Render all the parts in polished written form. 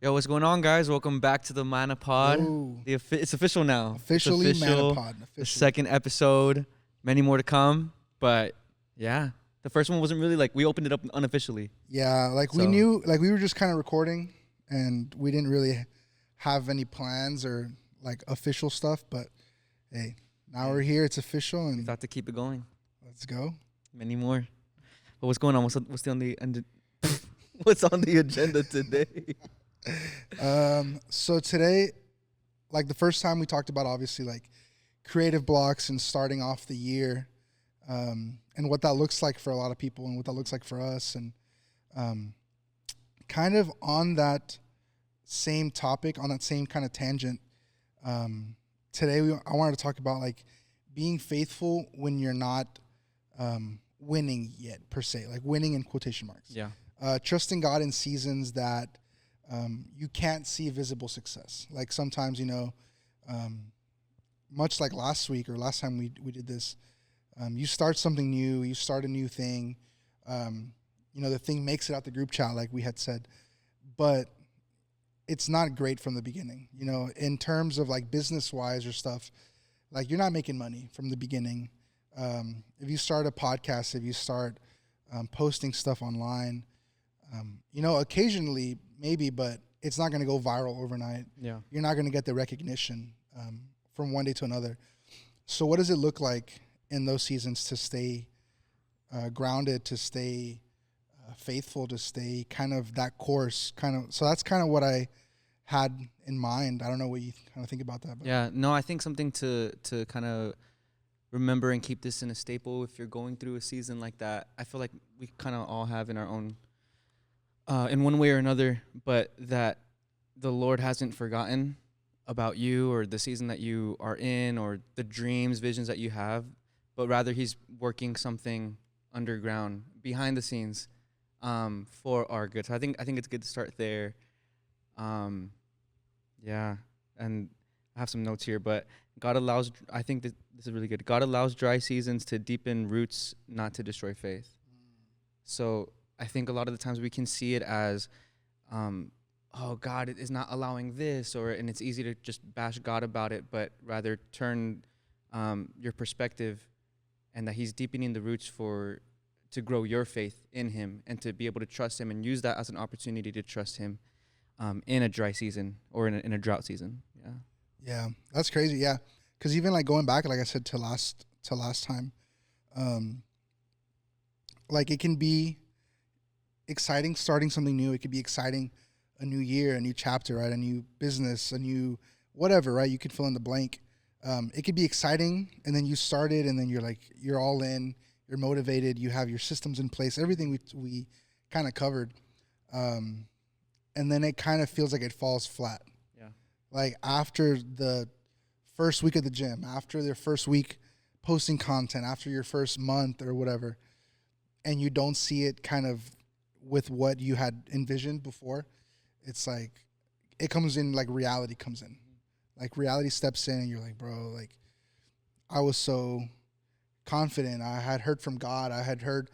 Yo, what's going on, guys? Welcome back to the Manna Pod. Ooh. It's official now. Officially, it's official. Manna Pod. The Officially. second episode. Many more to come. But yeah, the first one wasn't really we opened it up unofficially. Yeah, we knew, we were just kind of recording, and we didn't really have any plans or official stuff. But hey, now we're here. It's official, We and thought to keep it going. let's go. Many more. But what's going on? What's on the what's on the agenda today? So today, the first time we talked about obviously creative blocks and starting off the year, and what that looks like for a lot of people and what that looks like for us, and kind of on that same topic, on that same kind of tangent. Today I wanted to talk about being faithful when you're not winning yet, per se, winning in quotation marks. Yeah. Trusting God in seasons that you can't see visible success. Sometimes, much like last week or last time we did this, you start something new, you start a new thing, the thing makes it out the group chat like we had said, but it's not great from the beginning, in terms of business wise or stuff, you're not making money from the beginning. If you start a podcast, if you start posting stuff online, occasionally maybe, but it's not going to go viral overnight. Yeah. You're not going to get the recognition from one day to another. So what does it look like in those seasons to stay grounded, to stay faithful, to stay kind of that course, so that's kind of what I had in mind. I don't know what you kind of think about that. But. Yeah, no, I think something to kind of remember and keep this in a staple if you're going through a season like that. I feel like we kind of all have in our own, in one way or another, but that the Lord hasn't forgotten about you or the season that you are in or the dreams, visions that you have, but rather he's working something underground, behind the scenes, for our good. So I think it's good to start there. Yeah, and I have some notes here, but God allows, I think this is really good. God allows dry seasons to deepen roots, not to destroy faith. So I think a lot of the times we can see it as, oh, God is not allowing this, and it's easy to just bash God about it, but rather turn your perspective, and that he's deepening the roots to grow your faith in him and to be able to trust him and use that as an opportunity to trust him in a dry season or in a drought season. Yeah. Yeah, that's crazy. Yeah, because even going back, like I said, to last time, it can be exciting starting something new. It could be exciting, a new year, a new chapter, right? A new business, a new whatever, right? You could fill in the blank. It could be exciting, and then you start it, and then you're all in, you're motivated, you have your systems in place, everything we kind of covered, and then it kind of feels like it falls flat. After the first week of the gym, after their first week posting content, after your first month or whatever, and you don't see it kind of with what you had envisioned before, it's it comes in, reality comes in. Reality steps in and you're like, bro, I was so confident. I had heard from God. I had heard,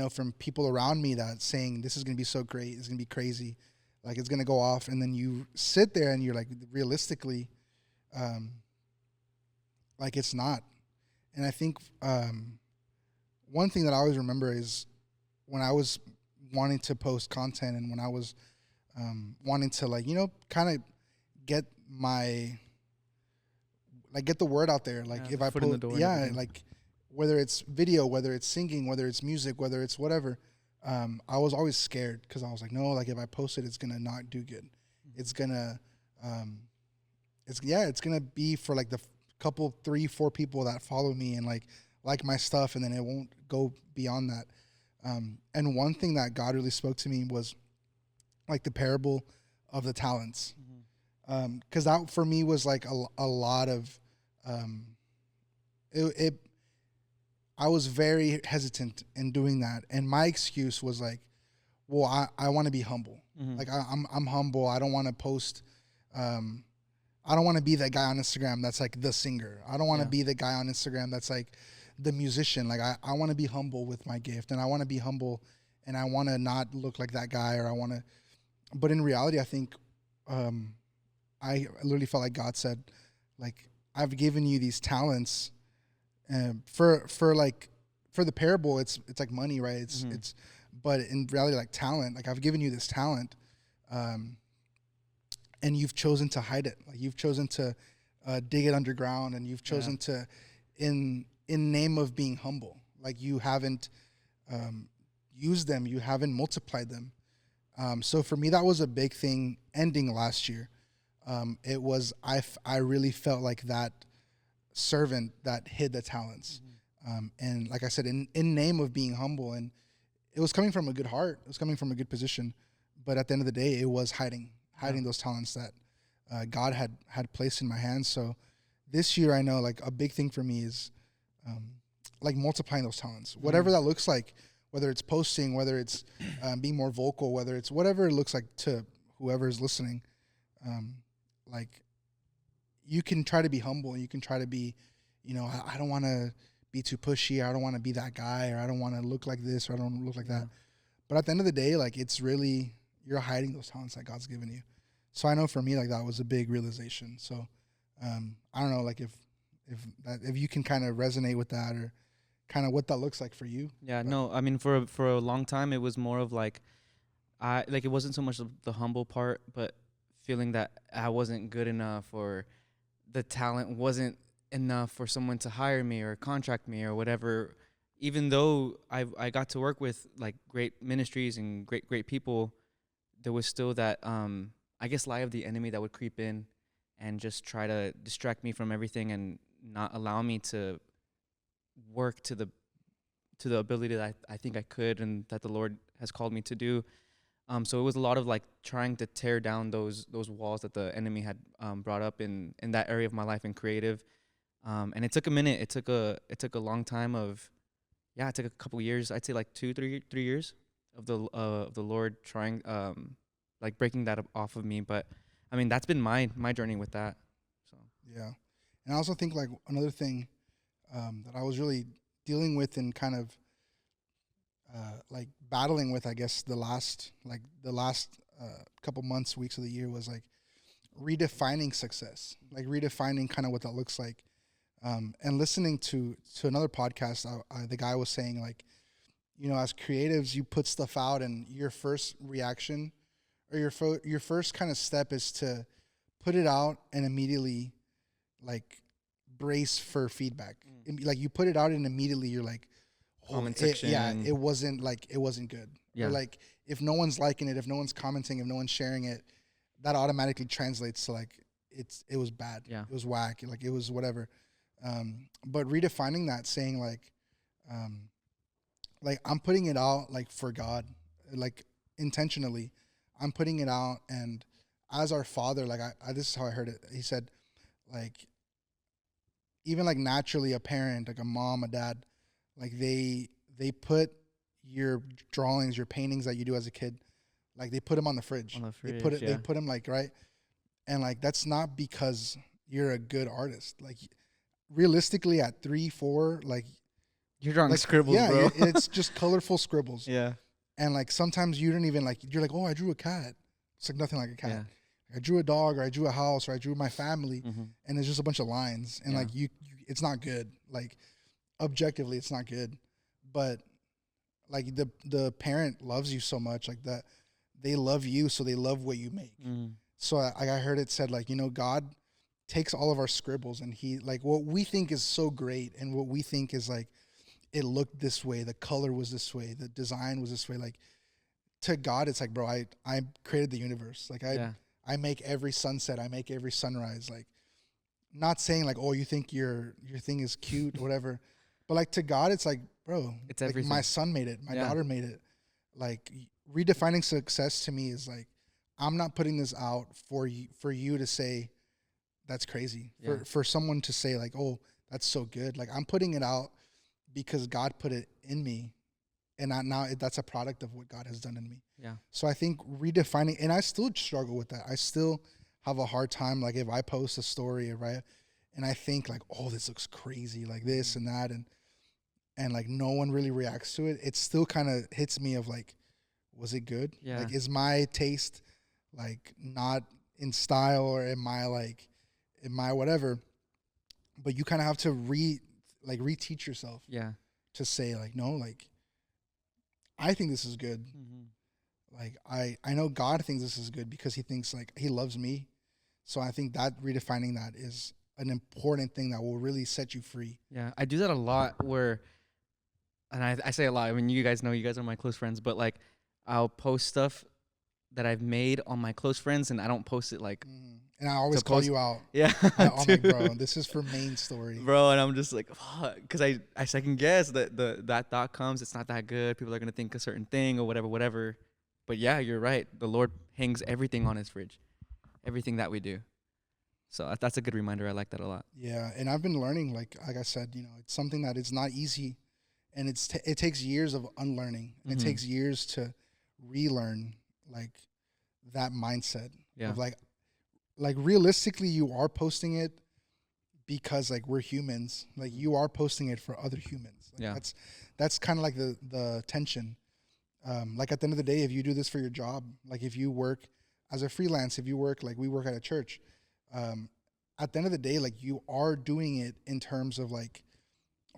from people around me that saying this is going to be so great. It's going to be crazy. It's going to go off. And then you sit there and you're realistically, it's not. And I think one thing that I always remember is when I was wanting to post content and when I was wanting to, kind of get get the word out there. If I put, whether it's video, whether it's singing, whether it's music, whether it's whatever, I was always scared because I was like, no, if I post it, it's going to not do good. It's going to, it's going to be for the couple, 3-4 people that follow me and like my stuff. And then it won't go beyond that. And one thing that God really spoke to me was the parable of the talents. Cause that for me was a lot of, I was very hesitant in doing that. And my excuse was well, I want to be humble. Mm-hmm. I'm humble. I don't want to post, I don't want to be that guy on Instagram that's the singer. I don't want to be the guy on Instagram that's the musician. I want to be humble with my gift, and I want to be humble, and I want to not look like that guy, or I want to. But in reality, I think I literally felt like God said, like, I've given you these talents, for like, for the parable, it's like money, right? It's, but in reality, like talent, like I've given you this talent, um, and you've chosen to hide it. Like you've chosen to dig it underground, and you've chosen to, in name of being humble, like you haven't um, used them, you haven't multiplied them. So for me, that was a big thing ending last year. It was I really felt like that servant that hid the talents, and like I said, in name of being humble, and it was coming from a good heart, it was coming from a good position, but at the end of the day, it was hiding those talents that God had placed in my hands. So this year, I know like a big thing for me is um, like multiplying those talents, whatever that looks like, whether it's posting, whether it's being more vocal, whether it's whatever it looks like to whoever is listening. Um, like you can try to be humble, you can try to be, I don't want to be too pushy, I don't want to be that guy, or I don't want to look like this, or I don't look like that. But at the end of the day, like it's really, you're hiding those talents that God's given you. So I know for me, like that was a big realization. So I don't know, like if you can kind of resonate with that, or kind of what that looks like for you. Yeah, no, I mean for a long time it was more of like it wasn't so much the humble part, but feeling that I wasn't good enough, or the talent wasn't enough for someone to hire me or contract me or whatever. Even though I got to work with like great ministries and great people, there was still that I guess lie of the enemy that would creep in and just try to distract me from everything and not allow me to work to the ability that I think I could and that the Lord has called me to do. So it was a lot of like trying to tear down those walls that the enemy had brought up in that area of my life in creative. And it took a minute. It took a long time it took a couple years. I'd say like 3 years of the Lord trying like breaking that off of me. But I mean that's been my journey with that. So Yeah. And I also think like another thing that I was really dealing with and kind of like battling with, I guess the last couple months, weeks of the year was like redefining success, like redefining kind of what that looks like. And listening to another podcast, the guy was saying like, as creatives, you put stuff out, and your first reaction, or your first kind of step is to put it out and immediately like brace for feedback. Like you put it out and immediately you're like, comment section. it wasn't good. Yeah. Or like if no one's liking it, if no one's commenting, if no one's sharing it, that automatically translates to like it was bad. Yeah. It was whack. Like it was whatever. But redefining that, saying like I'm putting it out like for God, like intentionally, I'm putting it out, and as our Father, like I this is how I heard it. He said, like even like naturally a parent, like a mom, a dad, like they put your drawings, your paintings that you do as a kid, like they put them on the fridge. They put them like right, and like that's not because you're a good artist. Like realistically, at 3, 4, like you're drawing like, scribbles, bro. It's just colorful scribbles. Yeah. And like sometimes you don't even like, you're like, oh, I drew a cat. It's like nothing like a cat. Yeah. I drew a dog, or I drew a house, or I drew my family, and it's just a bunch of lines. And like you, it's not good. Like objectively, it's not good. But like the parent loves you so much, like that they love you, so they love what you make. So I heard it said like, God takes all of our scribbles, and he like what we think is so great, and what we think is like, it looked this way, the color was this way, the design was this way. Like to God, it's like, bro, I created the universe. Like I make every sunset, I make every sunrise. Like not saying like, oh, you think your thing is cute or whatever, but like to God, it's like, bro, it's like everything. my son made it, my daughter made it. Like redefining success to me is like, I'm not putting this out for you to say that's crazy, for someone to say like, oh, that's so good. Like I'm putting it out because God put it in me, and that's a product of what God has done in me. Yeah. So I think redefining, and I still struggle with that. I still have a hard time. Like if I post a story, and I think like, oh, this looks crazy, like this and that, and like no one really reacts to it, it still kind of hits me of like, was it good? Yeah. Like is my taste like not in style or in my whatever, but you kind of have to reteach yourself Yeah. to say like, no, like I think this is good. Like I know God thinks this is good because he thinks like he loves me. So I think that redefining that is an important thing that will really set you free. Yeah. I do that a lot and I say a lot. I mean, you guys know, you guys are my close friends, but like I'll post stuff that I've made on my close friends, and I don't post it like And I always to call post. you out. Yeah. I'm like, bro, this is for main story. Bro, and I'm just like, because I second guess that that thought comes, it's not that good. People are gonna think a certain thing or whatever. But yeah, you're right. The Lord hangs everything on His fridge, everything that we do. So that's a good reminder. I like that a lot. Yeah, and I've been learning, like I said, it's something that is not easy, and it takes years of unlearning, and it takes years to relearn like that mindset of like realistically, you are posting it because like we're humans, like you are posting it for other humans. Like, that's kind of like the tension. Like at the end of the day, if you do this for your job, like if you work as a freelance, if you work like we work at a church, at the end of the day, like you are doing it in terms of like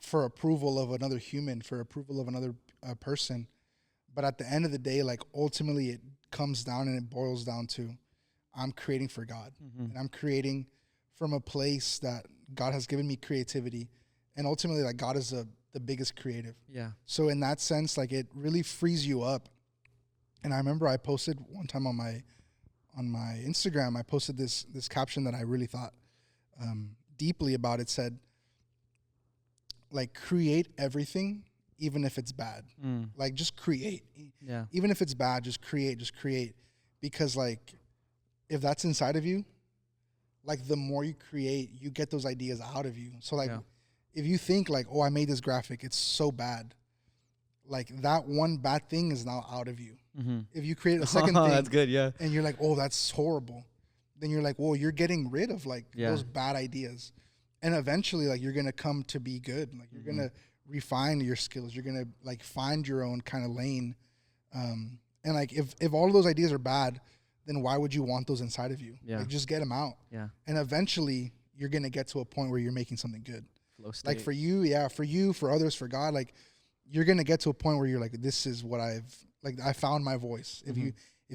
for approval of another human, for approval of another person. But at the end of the day, like ultimately it comes down and it boils down to I'm creating for God, and I'm creating from a place that God has given me creativity, and ultimately like God is the biggest creative. Yeah. So in that sense, like it really frees you up. And I remember I posted one time on my Instagram, I posted this caption that I really thought deeply about. It said, like, create everything, even if it's bad. Like, just create. Yeah. Even if it's bad, just create. Because, like, if that's inside of you, like, the more you create, you get those ideas out of you. So, like, if you think, like, oh, I made this graphic, it's so bad. Like, that one bad thing is now out of you. If you create a second thing, that's good, yeah. and you're like, oh, that's horrible, then you're like, well, you're getting rid of like those bad ideas, and eventually, like, you're gonna come to be good. Like, you're gonna refine your skills. You're gonna like find your own kind of lane. And like, if all of those ideas are bad, then why would you want those inside of you? Yeah. Like, just get them out. Yeah. And eventually, you're gonna get to a point where you're making something good. Flow state. Like for you, for others, for God, like you're gonna get to a point where you're like, this is what I found my voice. If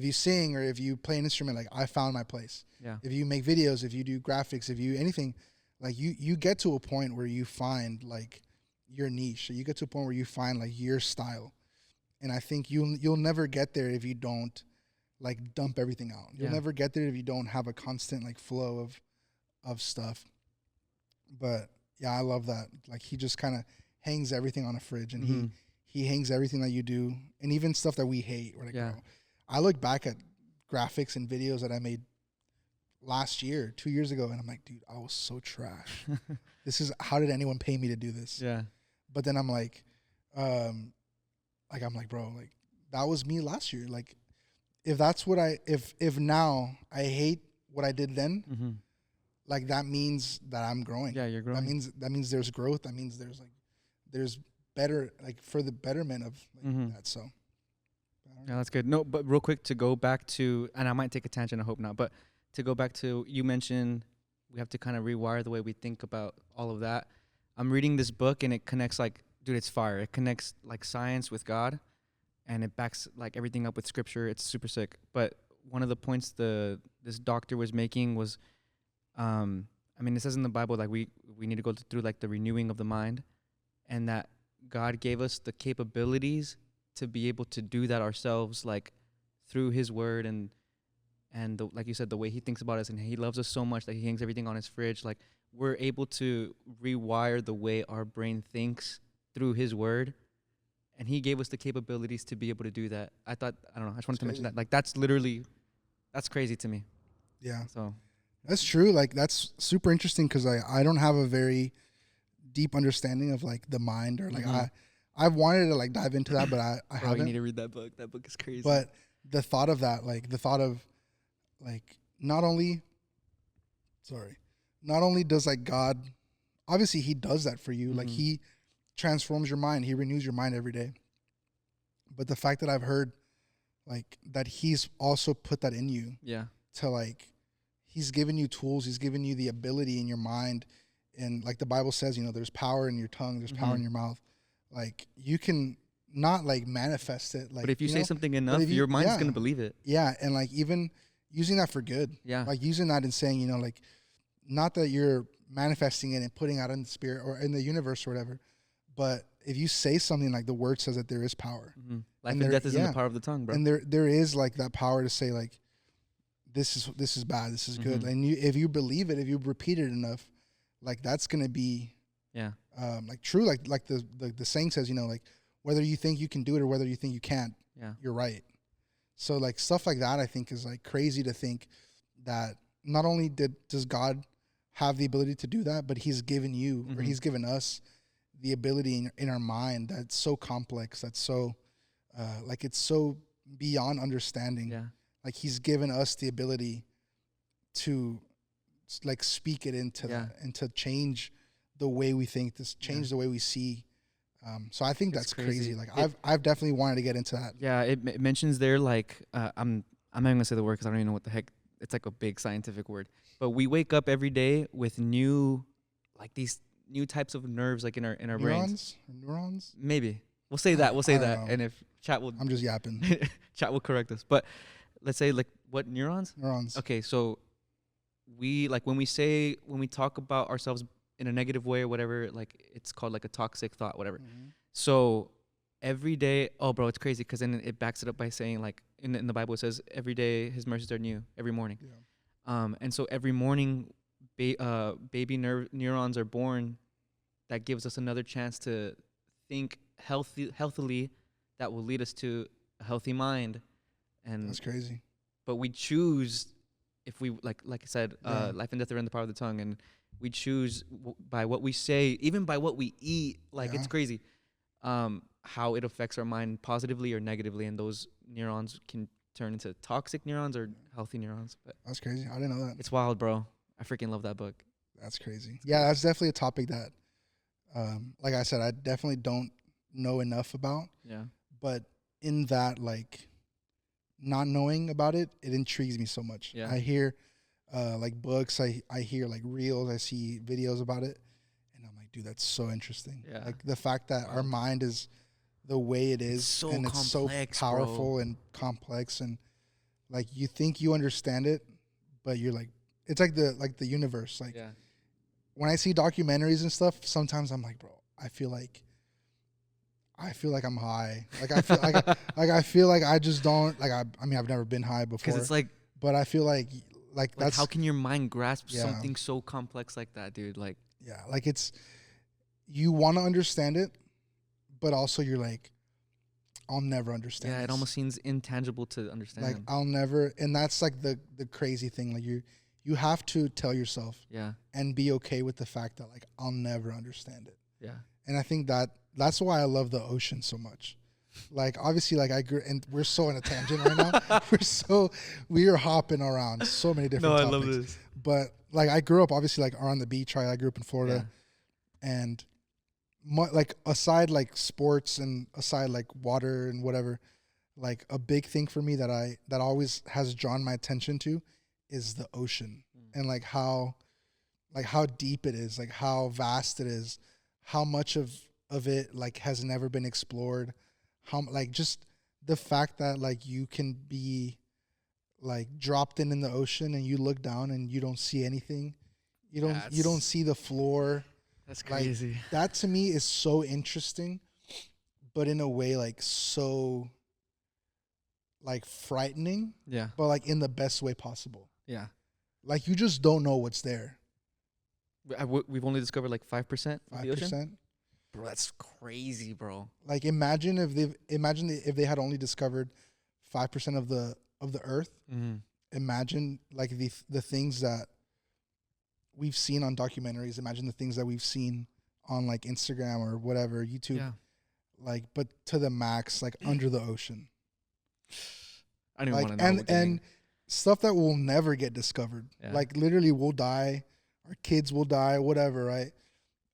you sing or if you play an instrument, like I found my place. Yeah. If you make videos, if you do graphics, if you anything, like you get to a point where you find like your niche. You get to a point where you find like your style. And I think you'll never get there if you don't like dump everything out. You'll never get there if you don't have a constant like flow of stuff. But yeah, I love that. Like he just kind of hangs everything on a fridge, and he hangs everything that you do, and even stuff that we hate. We're like, bro, I look back at graphics and videos that I made last year, 2 years ago, and I'm like, dude, I was so trash. How did anyone pay me to do this? Yeah. But then I'm like, I'm like, bro, like that was me last year. Like, if that's what if now I hate what I did then, like that means that I'm growing. Yeah, you're growing. That means there's growth. That means there's better, like for the betterment of like that. So. Yeah, that's good. No, but real quick to go back to, and I might take a tangent, I hope not, but to go back to, you mentioned we have to kind of rewire the way we think about all of that. I'm reading this book and it connects like, dude, it's fire. It connects like science with God, and it backs like everything up with scripture. It's super sick. But one of the points this doctor was making was, I mean, it says in the Bible like we need to go through like the renewing of the mind, and that God gave us the capabilities to be able to do that ourselves, like through His Word and like you said, the way He thinks about us, and He loves us so much that He hangs everything on His fridge. Like we're able to rewire the way our brain thinks through His Word, and He gave us the capabilities to be able to do that. I don't know. I just wanted to mention that. Like that's crazy to me. Yeah. So that's true. Like that's super interesting because I don't have a very deep understanding of like the mind, or like I've wanted to like dive into that, but I haven't. You need to read that book. That book is crazy. But the thought of that, like the thought of like not only does like God, obviously He does that for you, like He transforms your mind, He renews your mind every day. But the fact that I've heard like that He's also put that in you, yeah, to like he's given you tools. He's given you the ability in your mind. And like the Bible says, you know, there's power in your tongue. There's power in your mouth. Like you can not like manifest it. Like, But if you say know, something enough, your mind's going to believe it. Yeah. And like even using that for good. Yeah. Like using that and saying, you know, like not that you're manifesting it and putting out in the spirit or in the universe or whatever, but if you say something like the word says that there is power. Life and death is in the power of the tongue, bro. And there is like that power to say like, this is bad, this is good. And if you believe it, if you repeat it enough, like that's going to be like true. Like the saying says, you know, like whether you think you can do it or whether you think you can't, you're right. So like stuff like that, I think is like crazy to think that not only does God have the ability to do that, but he's given you or he's given us the ability in our mind that's so complex, that's so like it's so beyond understanding. Yeah. Like he's given us the ability to like speak it into that and to change the way we think, change the way we see. So I think that's crazy. Like I've definitely wanted to get into that. Yeah, it mentions there like I'm not even gonna say the word because I don't even know what the heck. It's like a big scientific word. But we wake up every day with these new types of nerves like in our brains. Neurons? Maybe. We'll say that. We'll say that. know. And if chat will I'm just yapping. chat will correct us. But let's say like what neurons? Neurons. Okay, so we like when we talk about ourselves in a negative way or whatever, like it's called like a toxic thought, whatever. So every day, oh bro, it's crazy because then it backs it up by saying like in the Bible it says every day his mercies are new every morning. And so every morning baby neurons are born that gives us another chance to think healthily that will lead us to a healthy mind. And that's crazy. But we choose if we like I said, life and death are in the power of the tongue, and we choose by what we say, even by what we eat. Like it's crazy how it affects our mind positively or negatively, and those neurons can turn into toxic neurons or healthy neurons. But that's crazy. I didn't know that. It's wild, bro. I freaking love that book. That's crazy. Yeah, that's definitely a topic that, like I said, I definitely don't know enough about. Yeah. But in that, like, not knowing about it, it intrigues me so much. Yeah. I hear, like, books. I hear, like, reels. I see videos about it. And I'm like, dude, that's so interesting. Yeah. Like, the fact that our mind is the way it is. So and it's so powerful and complex. And, like, you think you understand it, but you're like, it's like the universe. Like, when I see documentaries and stuff, sometimes I'm like, bro, I feel like I'm high. Like I feel like I just don't like. I mean, I've never been high before. Because it's like, but I feel like that's how can your mind grasp something so complex like that, dude? Like, like it's you want to understand it, but also you're like, I'll never understand. Yeah, it almost seems intangible to understand. Like I'll never, and that's like the crazy thing. Like you have to tell yourself, and be okay with the fact that like I'll never understand it. Yeah, and I think that's why I love the ocean so much. Like obviously, like I grew, and we're so in a tangent right now. we are hopping around so many different. No, topics. I love this. But like I grew up obviously like around the beach. Right, I grew up in Florida, and like aside like sports and aside like water and whatever, like a big thing for me that always has drawn my attention to is the ocean and like how deep it is, like how vast it is, how much of it like has never been explored, how like just the fact that like you can be like dropped in the ocean and you look down and you don't see anything, you don't see the floor. That's crazy. Like, that to me is so interesting, but in a way like so like frightening. Yeah. But like in the best way possible. Yeah. Like you just don't know what's there. We've only discovered like 5% of the ocean. 5%. Bro, that's crazy, bro. Like imagine if they had only discovered 5% of the earth. Mm-hmm. Imagine like the things that we've seen on documentaries. Imagine the things that we've seen on like Instagram or whatever, YouTube. Yeah. Like, but to the max, like under the ocean. I don't even like, want to know. And stuff that will never get discovered. Yeah. Like literally we'll die, our kids will die, whatever, right?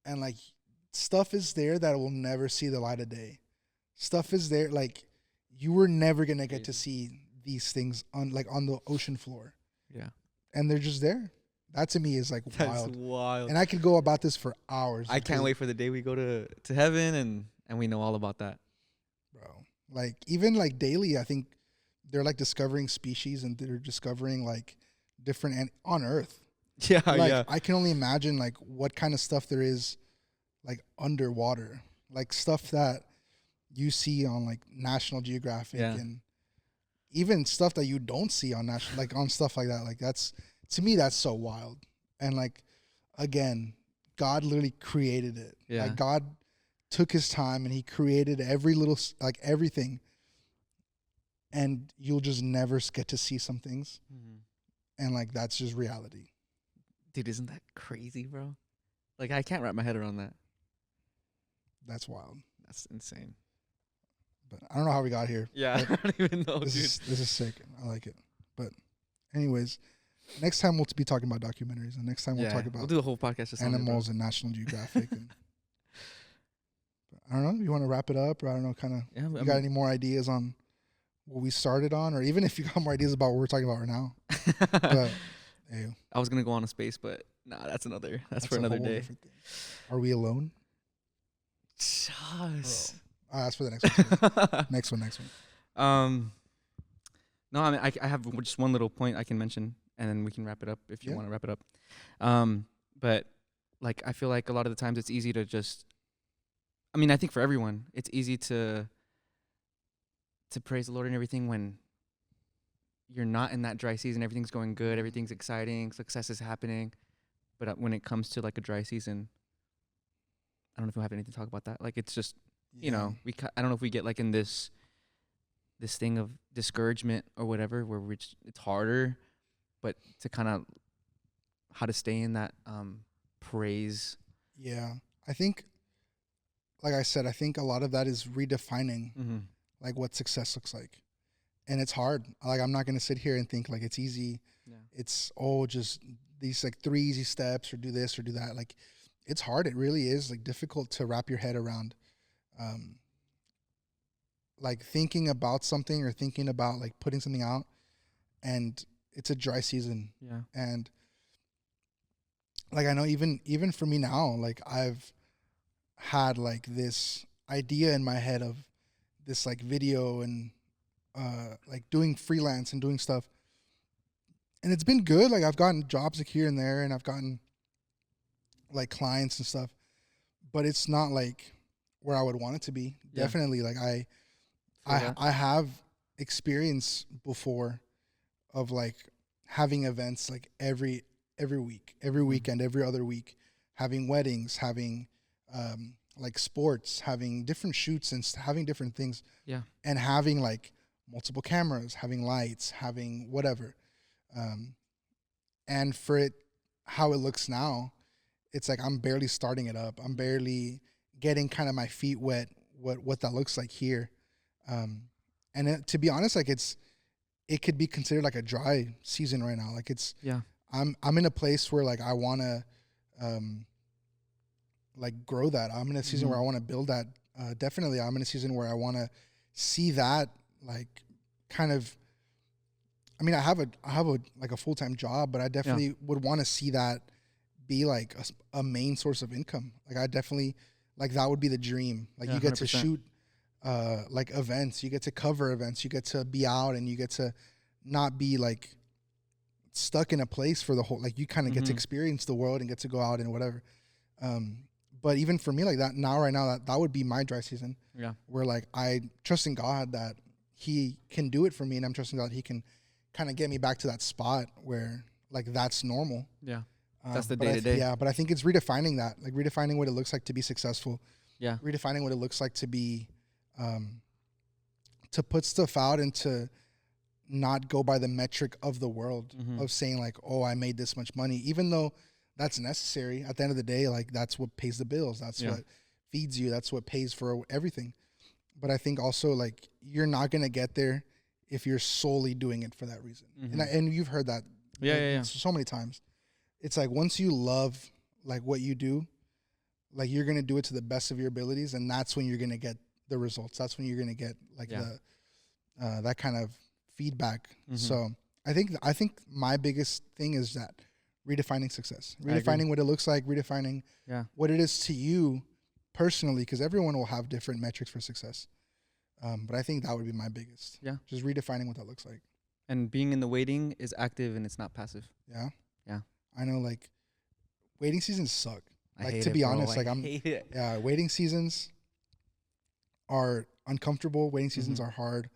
And like stuff is there that will never see the light of day. Stuff is there, like you were never gonna get to see these things on the ocean floor. Yeah. and they're just there. That to me is like That's wild. wild. And I could go about this for hours. I can't wait for the day we go to heaven and we know all about that. Bro. Like even like daily, I think they're like discovering species and they're discovering like different on Earth. Yeah, Like yeah. I can only imagine like what kind of stuff there is like underwater. Like stuff that you see on like National Geographic and even stuff that you don't see on national, like on stuff like that. Like that's, to me, that's so wild. And like, again, God literally created it. Yeah. Like God took his time and he created every little, like everything. And you'll just never get to see some things. Mm-hmm. And like, that's just reality. Dude, isn't that crazy, bro? Like, I can't wrap my head around that. That's wild. That's insane. But I don't know how we got here. Yeah, I don't even know, dude. This is sick. I like it. But anyways, next time we'll be talking about documentaries. And next time we'll talk about we'll do the whole podcast just on it, animals and National Geographic. And I don't know. You want to wrap it up? Or I don't know, kind of, you got any more ideas on what we started on? Or even if you got more ideas about what we're talking about right now. But, hey, I was going to go on a space, but nah, that's for another day. Are we alone? Just. That's for the next one. next one. No, I mean, I have just one little point I can mention, and then we can wrap it up if you want to wrap it up. But like, I feel like a lot of the times it's easy to just, I mean, I think for everyone, it's easy to praise the Lord and everything when you're not in that dry season. Everything's going good, everything's exciting, success is happening. But when it comes to like a dry season, I don't know if we have anything to talk about that. Like, it's just, you know, I don't know if we get like in this thing of discouragement or whatever, where it's harder, but to kind of how to stay in that praise. Yeah, I think, like I said, I think a lot of that is redefining like what success looks like, and it's hard. Like, I'm not gonna sit here and think like it's easy. Yeah. It's just these like 3 easy steps, or do this or do that. Like, it's hard. It really is like difficult to wrap your head around. Like thinking about something or thinking about like putting something out, and it's a dry season. Yeah. And like, I know even for me now, like I've had like this idea in my head of this like video and like doing freelance and doing stuff. And it's been good. Like, I've gotten jobs like here and there, and I've gotten like clients and stuff, but it's not like where I would want it to be. Yeah. Definitely. Like I have experience before of like having events like every week, every weekend, every other week, having weddings, having like sports, having different shoots and having different things. Yeah. And having like multiple cameras, having lights, having whatever. And for it, how it looks now, it's like I'm barely starting it up. I'm barely getting kind of my feet wet, what that looks like here. And to be honest, like it could be considered like a dry season right now. Like I'm in a place where like I want to like grow that. I'm in a season where I want to build that. Definitely, I'm in a season where I want to see that like kind of. I mean, I have a like a full-time job, but I definitely would want to see that be like a main source of income. Like, I definitely, like, that would be the dream. Like, you get 100%. To shoot like events, you get to cover events, you get to be out, and you get to not be like stuck in a place for the whole, like, you kind of get to experience the world and get to go out and whatever. But even for me, like that now, right now, that would be my dry season. Yeah. Where like I trust in God that he can do it for me, and I'm trusting God he can kind of get me back to that spot where like that's normal. Yeah. That's the day to day. Yeah. But I think it's redefining that, like redefining what it looks like to be successful. Yeah. Redefining what it looks like to be, to put stuff out and to not go by the metric of the world of saying like, oh, I made this much money, even though that's necessary at the end of the day. Like, that's what pays the bills. That's what feeds you. That's what pays for everything. But I think also like you're not going to get there if you're solely doing it for that reason. And you've heard that so many times. It's like, once you love like what you do, like you're going to do it to the best of your abilities. And that's when you're going to get the results. That's when you're going to get like the, that kind of feedback. So I think my biggest thing is that redefining success, I agree. redefining what it looks like, redefining Yeah. what it is to you personally, because everyone will have different metrics for success. But I think that would be my biggest. Yeah. Just redefining what that looks like. And being in the waiting is active and it's not passive. Yeah. Yeah. I know, like, waiting seasons suck. I Like, hate to it, be bro. honest, like, I hate it. yeah, waiting seasons are uncomfortable. Waiting seasons Mhm. are hard.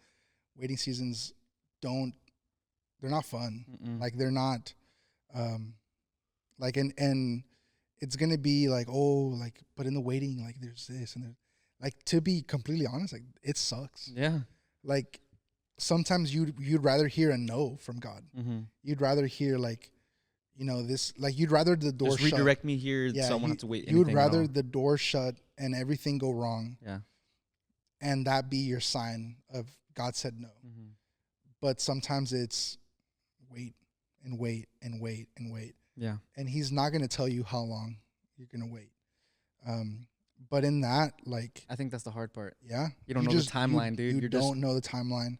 Waiting seasons they're not fun. Mm-mm. Like, they're not, like, and it's going to be like, oh, like, but in the waiting, like, there's this and there's, like, to be completely honest, like, it sucks. Yeah. Like, sometimes you'd rather hear a no from God. Mm-hmm. You'd rather hear, like, this, like, you'd rather the door Just shut. redirect me here, Yeah, so I won't have to wait. You would anything at rather all. the door shut and everything go wrong, Yeah. and that be your sign of God said no. Mm-hmm. But sometimes it's wait and wait and wait and wait, Yeah. and He's not going to tell you how long you're going to wait. But in that, like, I think that's the hard part. yeah, You don't know the timeline, dude. You You're don't just know the timeline,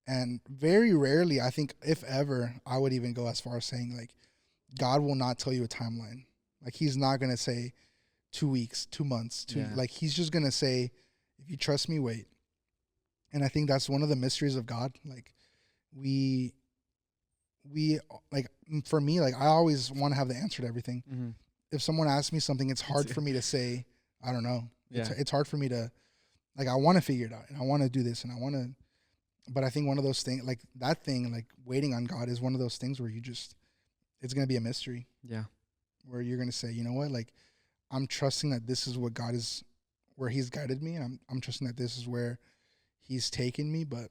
and very rarely, I think, if ever, I would even go as far as saying, like, God will not tell you a timeline. Like, He's not going to say 2 weeks, 2 months, Yeah. like, He's just going to say, if you trust me, wait. And I think that's one of the mysteries of God. Like, we like, for me, like, I always want to have the answer to everything. Mm-hmm. If someone asks me something, it's hard for me to say, I don't know. Yeah. It's hard for me to, like, I want to figure it out and I want to do this and I want to, but I think one of those things, like, that thing, like, waiting on God is one of those things where it's going to be a mystery, Yeah. where you're going to say, you know what, like, I'm trusting that this is what God is, where He's guided me, and I'm trusting that this is where He's taken me, but,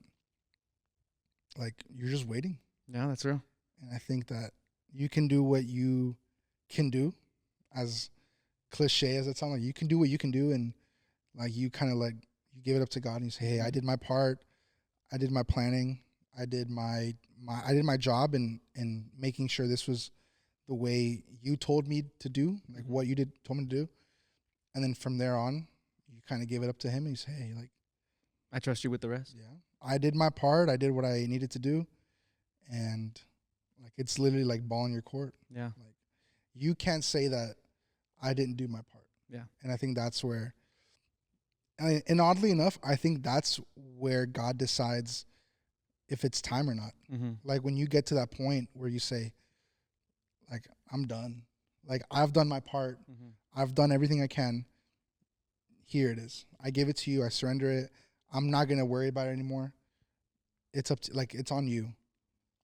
like, you're just waiting. Yeah, that's real. And I think that you can do what you can do, as cliche as it sounds. Like, you can do what you can do, and, like, you kind of, like, you give it up to God and you say, hey, I did my part. I did my planning. I did my job in making sure this was the way you told me to do, like, what you told me to do. And then from there on, you kind of give it up to Him and you say, hey, like, I trust you with the rest. yeah, I did my part. I did what I needed to do. And, like, it's literally like ball in your court. Yeah. Like, you can't say that I didn't do my part. Yeah. And I think that's where, and oddly enough, I think that's where God decides if it's time or not. Mm-hmm. Like, when you get to that point where you say, like, I'm done. Like, I've done my part. Mm-hmm. I've done everything I can. Here it is. I give it to you. I surrender it. I'm not going to worry about it anymore. It's up to, like, it's on you.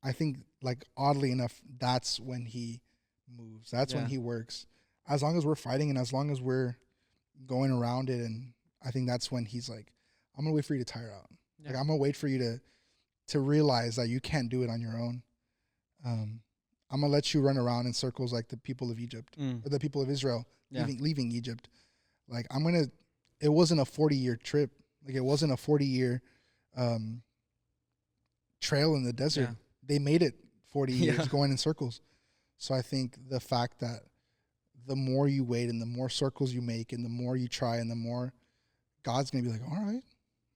I think, like, oddly enough, that's when He moves. That's when Yeah. He works. As long as we're fighting and as long as we're going around it, and I think that's when He's like, I'm going to wait for you to tire out. Yeah. Like, I'm going to wait for you to realize that you can't do it on your own. I'm going to let you run around in circles like the people of Egypt, or the people of Israel Yeah. leaving Egypt. Like, it wasn't a 40-year trip. Like, it wasn't a 40-year trail in the desert. Yeah. They made it 40 years Yeah. going in circles. So I think the fact that the more you wait and the more circles you make and the more you try and the more, God's going to be like, all right,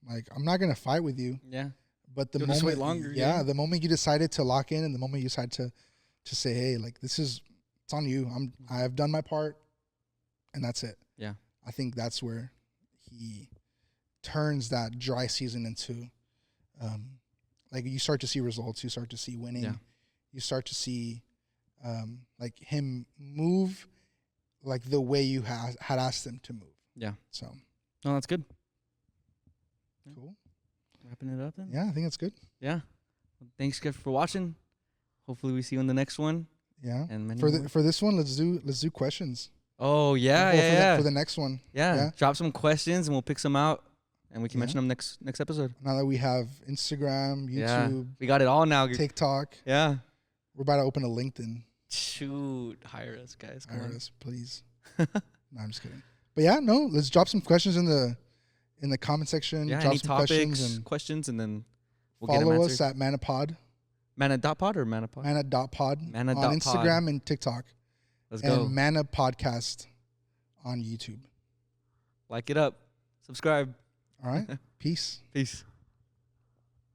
like, I'm not going to fight with you. Yeah. But the You'll moment, just wait longer, yeah, yeah. the moment you decided to lock in and the moment you decide to say, hey, like, it's on you. I've done my part, and that's it. Yeah. I think that's where He turns that dry season into, like, you start to see results. You start to see winning. Yeah. You start to see, like, Him move, like, the way you had asked Him to move. Yeah. So No, that's good. cool. Wrapping it up then? Yeah, I think that's good. Yeah. Well, thanks, guys, for watching. Hopefully we see you in the next one. Yeah. And many For more. for this one, let's do questions. Oh, yeah, Or yeah, for the next one. yeah. yeah. Drop some questions and we'll pick some out and we can Yeah. mention them next episode. Now that we have Instagram, Yeah. YouTube, We got it all now. TikTok, Yeah. we're about to open a LinkedIn. Shoot. Hire us, guys. Come Hire on. us, please. No, I'm just kidding. But yeah, no, let's drop some questions in the comment section. Yeah, drop any some topics, questions and then we'll get them follow us answered. at Manapod, Manna.pod or Mannapod? Manna.pod Manna.pod. on Instagram and TikTok, Let's and go. Manna Podcast on YouTube. Like it up. Subscribe. All right, peace. Peace.